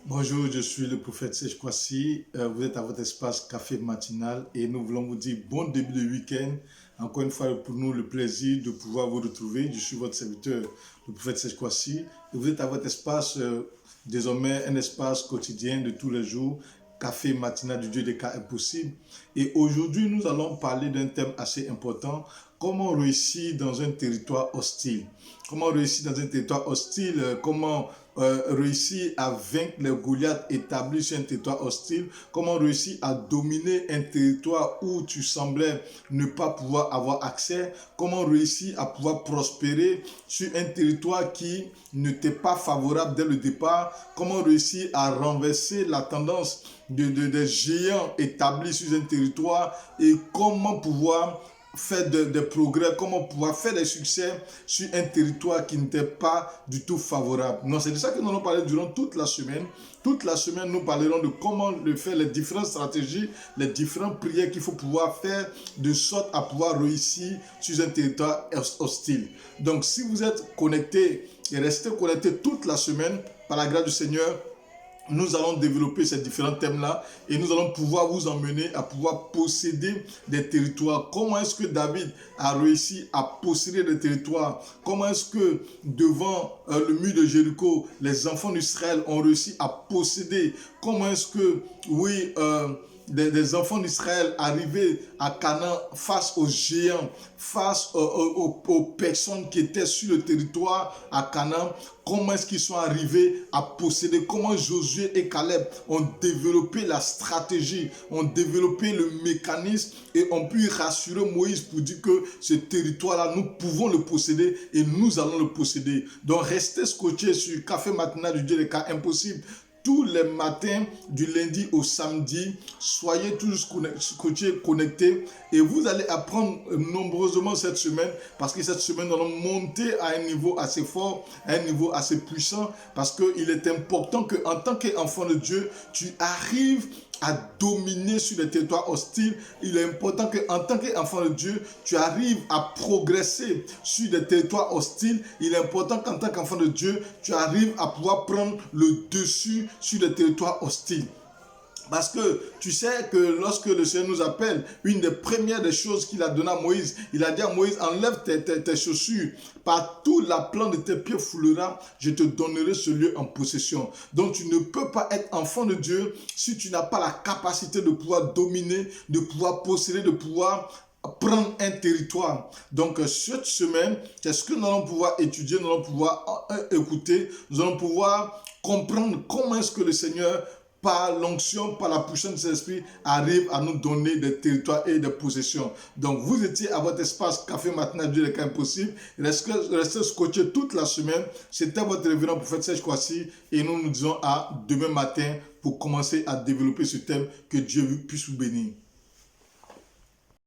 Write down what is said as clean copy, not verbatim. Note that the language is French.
Bonjour, je suis le prophète Serge Kwasi. Vous êtes à votre espace café matinal et nous voulons vous dire bon début de week-end. Encore une fois, pour nous, le plaisir de pouvoir vous retrouver. Je suis votre serviteur, le prophète Serge Kwasi. Et vous êtes à votre espace, désormais un espace quotidien de tous les jours, café matinal du Dieu des cas impossibles. Et aujourd'hui, nous allons parler d'un thème assez important. Comment réussir dans un territoire hostile? Comment réussir dans un territoire hostile? Comment réussir à vaincre les Goliaths établis sur un territoire hostile? Comment réussir à dominer un territoire où tu semblais ne pas pouvoir avoir accès? Comment réussir à pouvoir prospérer sur un territoire qui ne t'est pas favorable dès le départ? Comment réussir à renverser la tendance des géants établis sur un territoire? Et comment pouvoir faire des progrès, comment pouvoir faire des succès sur un territoire qui n'était pas du tout favorable. Non, c'est de ça que nous allons parler durant toute la semaine. Toute la semaine, nous parlerons de comment le faire, les différentes stratégies, les différentes prières qu'il faut pouvoir faire de sorte à pouvoir réussir sur un territoire hostile. Donc, si vous êtes connectés et restez connectés toute la semaine, par la grâce du Seigneur, nous allons développer ces différents thèmes-là et nous allons pouvoir vous emmener à pouvoir posséder des territoires. Comment est-ce que David a réussi à posséder des territoires? Comment est-ce que devant le mur de Jéricho, les enfants d'Israël ont réussi à posséder? Comment est-ce que, des enfants d'Israël arrivés à Canaan face aux géants, face aux personnes qui étaient sur le territoire à Canaan, comment est-ce qu'ils sont arrivés à posséder, comment Josué et Caleb ont développé la stratégie, ont développé le mécanisme et ont pu rassurer Moïse pour dire que ce territoire-là, nous pouvons le posséder et nous allons le posséder. Donc restez scotchés sur Café Matinal du Dieu des cas impossibles. Tous les matins, du lundi au samedi, soyez tous connectés et vous allez apprendre nombreusement cette semaine parce que cette semaine, nous allons monter à un niveau assez fort, à un niveau assez puissant parce qu'il est important qu'en tant qu'enfant de Dieu, tu arrives à dominer sur les territoires hostiles. Il est important qu'en tant qu'enfant de Dieu, tu arrives à progresser sur des territoires hostiles. Il est important qu'en tant qu'enfant de Dieu, tu arrives à pouvoir prendre le dessus sur des territoires hostiles. Parce que tu sais que lorsque le Seigneur nous appelle, une des premières des choses qu'il a donné à Moïse, il a dit à Moïse, enlève tes chaussures, partout la plante de tes pieds foulera, je te donnerai ce lieu en possession. Donc tu ne peux pas être enfant de Dieu si tu n'as pas la capacité de pouvoir dominer, de pouvoir posséder, de pouvoir prendre un territoire. Donc cette semaine, c'est ce que nous allons pouvoir étudier, nous allons pouvoir écouter, nous allons pouvoir comprendre comment est-ce que le Seigneur par l'onction, par la puissance de l'Esprit, arrive à nous donner des territoires et des possessions. Donc, vous étiez à votre espace Café Matinal Dieu les cas impossibles. Restez scotchés toute la semaine. C'était votre révérend prophète Serge Kwasi et nous nous disons à demain matin pour commencer à développer ce thème. Que Dieu puisse vous bénir.